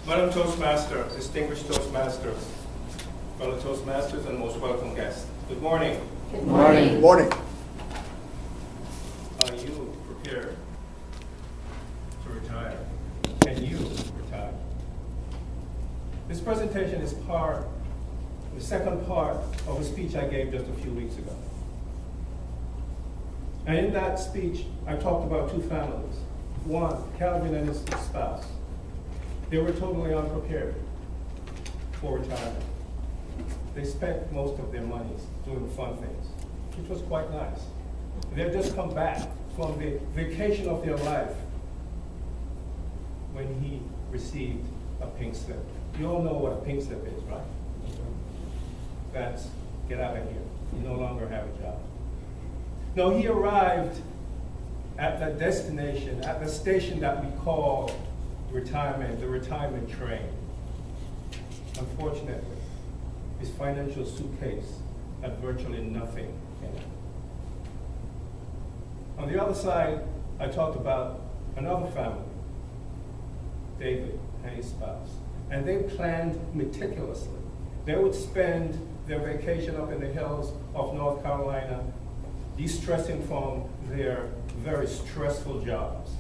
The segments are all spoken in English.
Madam Toastmaster, distinguished Toastmasters, fellow Toastmasters, and most welcome guests. Good morning. Good morning. Good morning. Are you prepared to retire? Can you retire? This presentation is the second part of a speech I gave just a few weeks ago. And in that speech, I talked about two families. One, Calvin and his spouse. They were totally unprepared for retirement. They spent most of their money doing fun things, which was quite nice. They've just come back from the vacation of their life when he received a pink slip. You all know what a pink slip is, right? That's get out of here. You no longer have a job. No, he arrived at the destination, at the station that we call retirement, the retirement train. Unfortunately, his financial suitcase had virtually nothing in it. On the other side, I talked about another family, David and his spouse. And they planned meticulously. They would spend their vacation up in the hills of North Carolina, de-stressing from their very stressful jobs.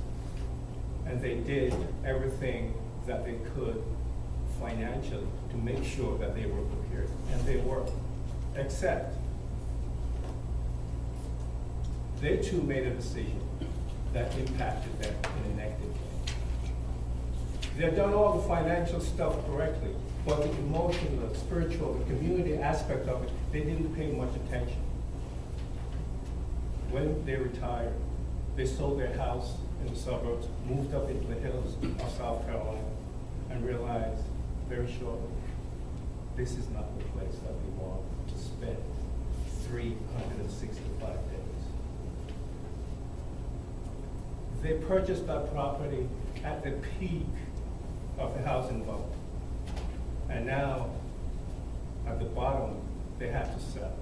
And they did everything that they could financially to make sure that they were prepared. And they were, except they too made a decision that impacted them in a negative way. They had done all the financial stuff correctly, but the emotional, the spiritual, the community aspect of it, they didn't pay much attention. When they retired, they sold their house in the suburbs, moved up into the hills of South Carolina, and realized very shortly, this is not the place that we want to spend 365 days. They purchased that property at the peak of the housing bubble. And now, at the bottom, they have to sell.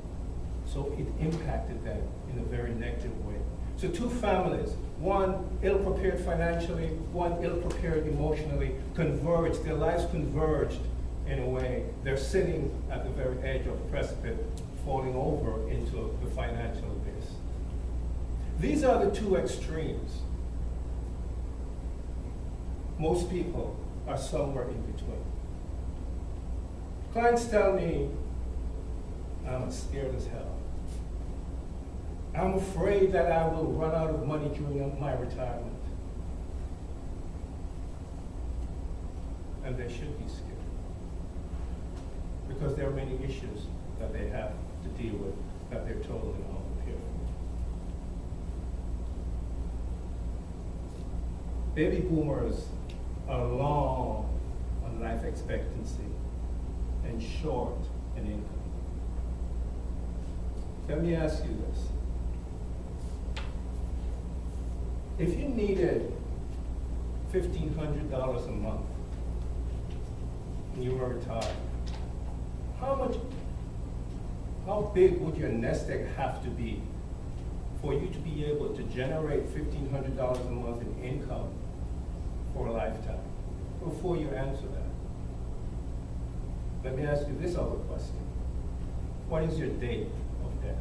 So it impacted them in a very negative way. So two families, one ill-prepared financially, one ill-prepared emotionally, converged. Their lives converged in a way. They're sitting at the very edge of the precipice, falling over into the financial abyss. These are the two extremes. Most people are somewhere in between. Clients tell me, I'm scared as hell. I'm afraid that I will run out of money during my retirement. And they should be scared. Because there are many issues that they have to deal with that they're totally unprepared for. Baby boomers are long on life expectancy and short in income. Let me ask you this. If you needed $1,500 a month and you were retired, how big would your nest egg have to be for you to be able to generate $1,500 a month in income for a lifetime? Before you answer that, let me ask you this other question. What is your date of death?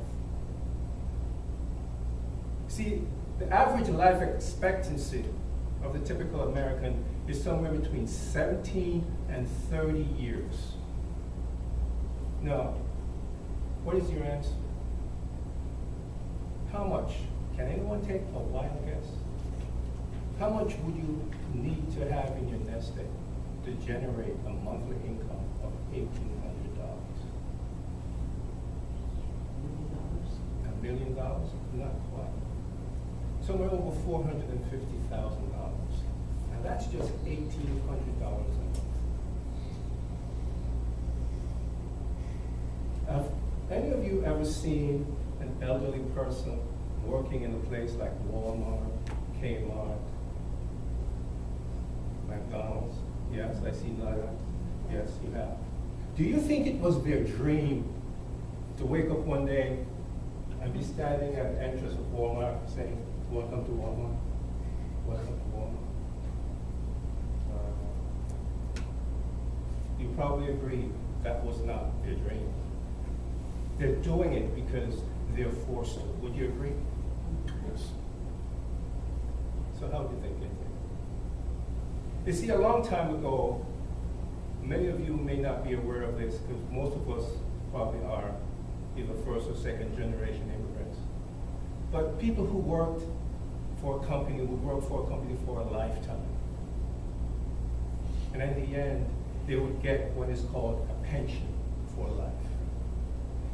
See, the average life expectancy of the typical American is somewhere between 17 and 30 years. Now, what is your answer? How much? Can anyone take a wild guess? How much would you need to have in your nest egg to generate a monthly income of $1,800? $1 million? Not quite. Somewhere over $450,000. And that's just $1,800 a month. Have any of you ever seen an elderly person working in a place like Walmart, Kmart, McDonald's? Yes, I see that. Yes, you have. Do you think it was their dream to wake up one day and be standing at the entrance of Walmart saying, "Welcome to Walmart. Welcome to Walmart." probably agree that was not their dream. They're doing it because they're forced to. Would you agree? Yes. So how did they get there? You see, a long time ago, many of you may not be aware of this because most of us probably are either first or second generation immigrants. But people who worked for a company would work for a company for a lifetime. And in the end, they would get what is called a pension for life.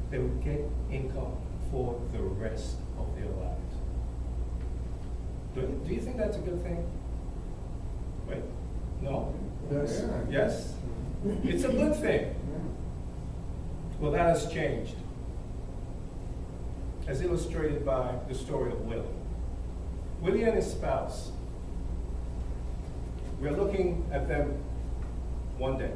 They would get income for the rest of their lives. Do you think that's a good thing? Wait, no? Yes. Yes? It's a good thing. Well, that has changed, as illustrated by the story of Willie. Willie and his spouse, we're looking at them one day.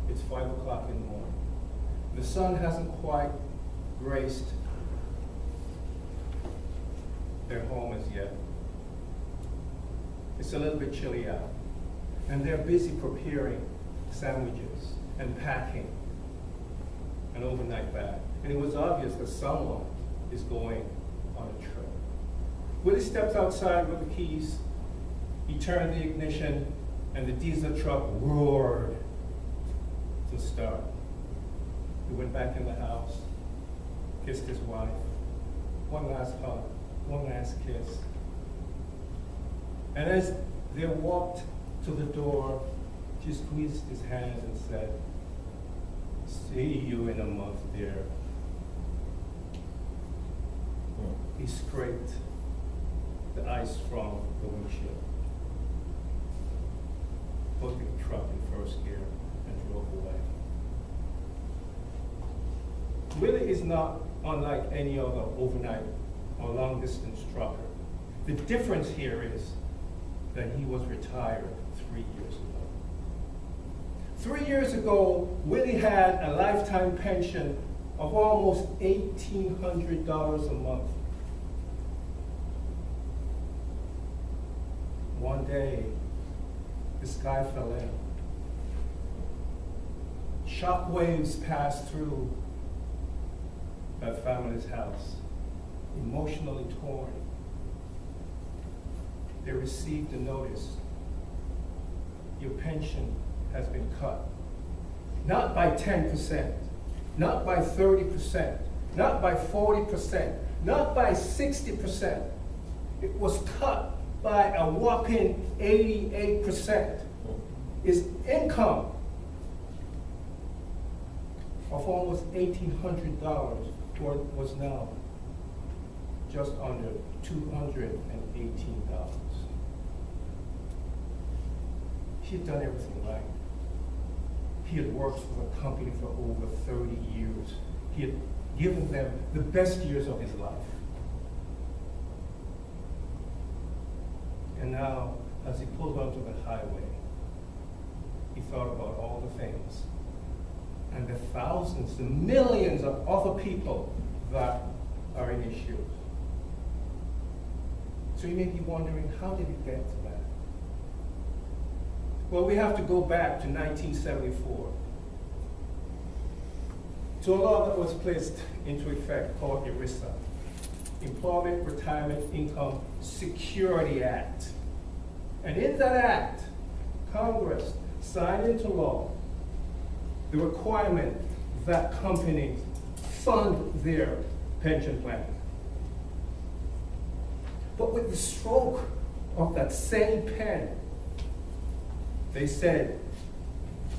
It's 5 o'clock in the morning. The sun hasn't quite graced their home as yet. It's a little bit chilly out. And they're busy preparing sandwiches and packing an overnight bag. And it was obvious that someone is going on a trip. Willie stepped outside with the keys. He turned the ignition, and the diesel truck roared to start. He went back in the house, kissed his wife, one last hug, one last kiss. And as they walked to the door, she squeezed his hand and said, "See you in a month, dear." He scraped the ice from the windshield, put the truck in first gear, and drove away. Willie is not unlike any other overnight or long-distance trucker. The difference here is that he was retired 3 years ago. 3 years ago, Willie had a lifetime pension of almost $1,800 a month. One day, the sky fell in. Shock waves passed through that family's house, emotionally torn. They received a notice. Your pension has been cut. Not by 10%, not by 30%, not by 40%, not by 60%. It was cut by a whopping 88%. His income of almost $1,800 was now just under $218. He had done everything right. He had worked for the company for over 30 years. He had given them the best years of his life. And now, as he pulled onto the highway, he thought about all the things and the thousands, the millions of other people that are in his shoes. So you may be wondering, how did he get to that? Well, we have to go back to 1974, to a law that was placed into effect called ERISA, Employment Retirement Income Security Act. And in that act, Congress signed into law the requirement that companies fund their pension plan. But with the stroke of that same pen, they said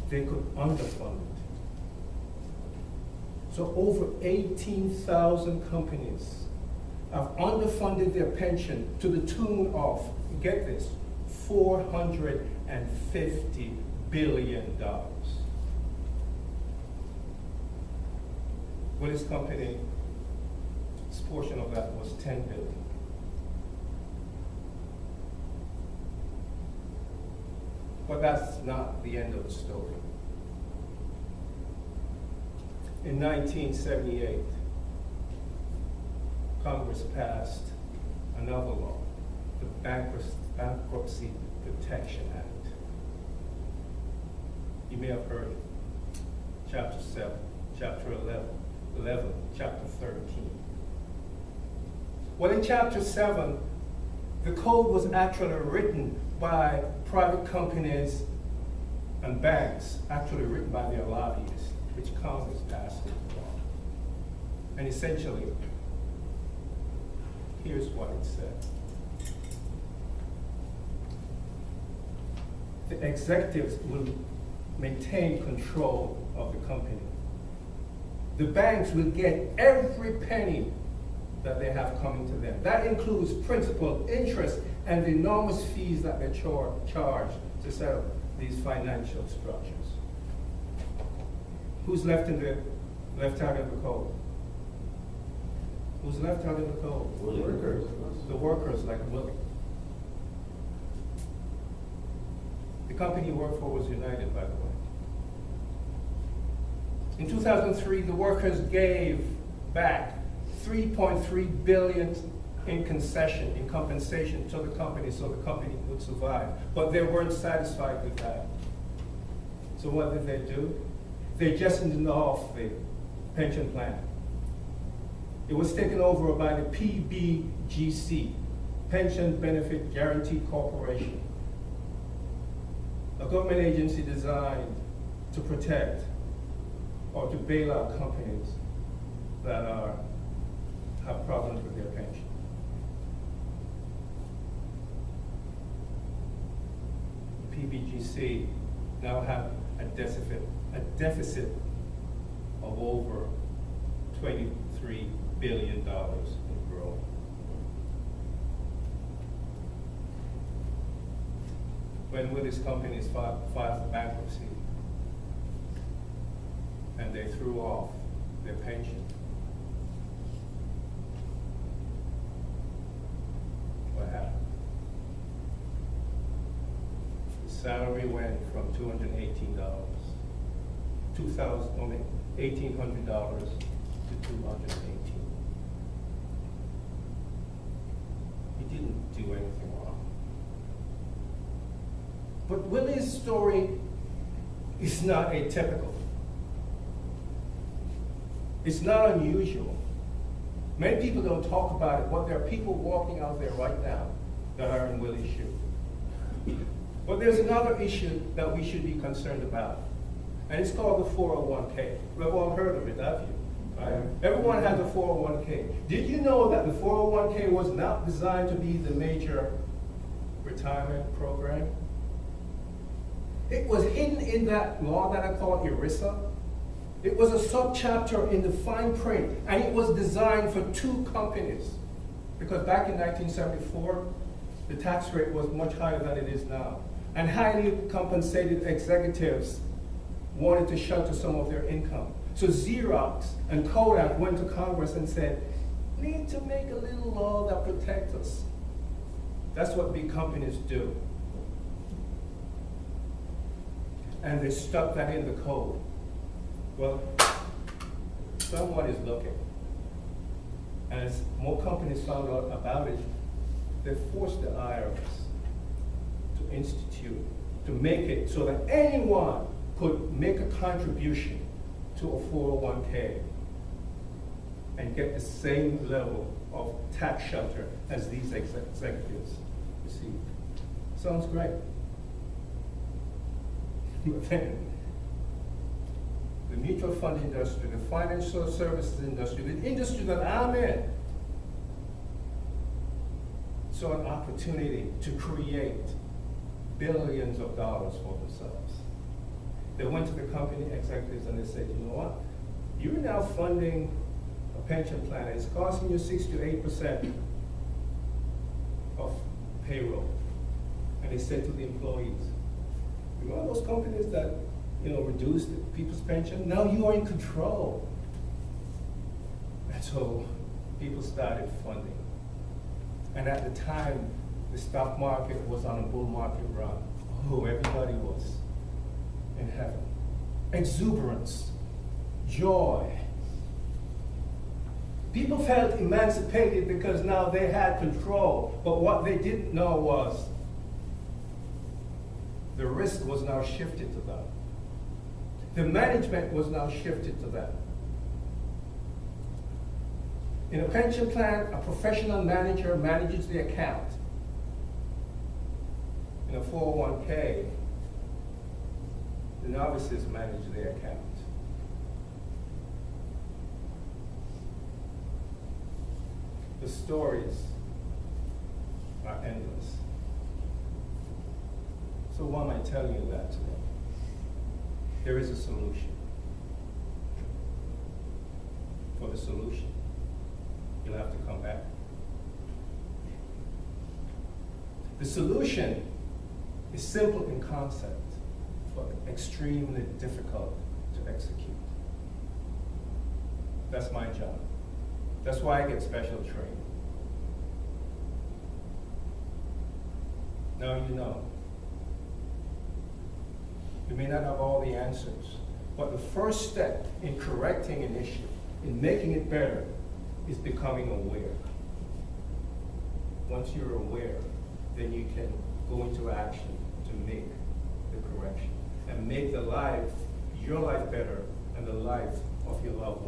they could underfund it. So over 18,000 companies have underfunded their pension to the tune of, get this, $450 billion. Willie's company's portion of that was $10 billion. But that's not the end of the story. In 1978, Congress passed another law, the Bankruptcy Protection Act. You may have heard it. Chapter 7, chapter 11, chapter 13. Well, in chapter 7, the code was actually written by private companies and banks, actually written by their lobbyists, which Congress passed into law. And essentially, here's what it said. The executives will maintain control of the company. The banks will get every penny that they have coming to them. That includes principal, interest, and the enormous fees that they charge to set up these financial structures. Who's left out of the code? Who's left out of the code? Workers. The workers, like Willie. The company you worked for was United, by the way. In 2003, the workers gave back $3.3 billion in compensation to the company so the company would survive. But they weren't satisfied with that. So what did they do? They just ended off the pension plan. It was taken over by the PBGC, Pension Benefit Guaranty Corporation, a government agency designed to protect or to bail out companies that have problems with their pension. PBGC now have a deficit of over $23 billion in growth. When will these companies file for bankruptcy and they threw off their pension? What happened? The salary went from $218, $1,800 to $218. He didn't do anything wrong. But Willie's story is not atypical. It's not unusual. Many people don't talk about it, but there are people walking out there right now that are in Willie's shoes. But there's another issue that we should be concerned about, and it's called the 401k. We've all heard of it, have you? Right? Everyone has a 401k. Did you know that the 401k was not designed to be the major retirement program? It was hidden in that law that I call ERISA. It was a subchapter in the fine print, and it was designed for two companies. Because back in 1974, the tax rate was much higher than it is now. And highly compensated executives wanted to shelter some of their income. So Xerox and Kodak went to Congress and said, we need to make a little law that protects us. That's what big companies do. And they stuck that in the code. Well, someone is looking. And as more companies found out about it, they forced the IRS to institute, to make it so that anyone could make a contribution to a 401k and get the same level of tax shelter as these executives receive. Sounds great. But then, the mutual fund industry, the financial services industry, the industry that I'm in, saw an opportunity to create billions of dollars for themselves. They went to the company executives and they said, you know what? You're now funding a pension plan. It's costing you 6 to 8% of payroll. And they said to the employees, you know those companies that reduced people's pension? Now you are in control. And so people started funding. And at the time, the stock market was on a bull market run. Oh, everybody was in heaven. Exuberance, joy. People felt emancipated because now they had control. But what they didn't know was the risk was now shifted to them. The management was now shifted to them. In a pension plan, a professional manager manages the account. In a 401k, the novices manage their account. The stories are endless. So why am I telling you that today? There is a solution. For the solution, you'll have to come back. The solution is simple in concept, but extremely difficult to execute. That's my job. That's why I get special training. Now you know. You may not have all the answers, but the first step in correcting an issue, in making it better, is becoming aware. Once you're aware, then you can go into action to make the correction and make the life, your life better, and the life of your loved ones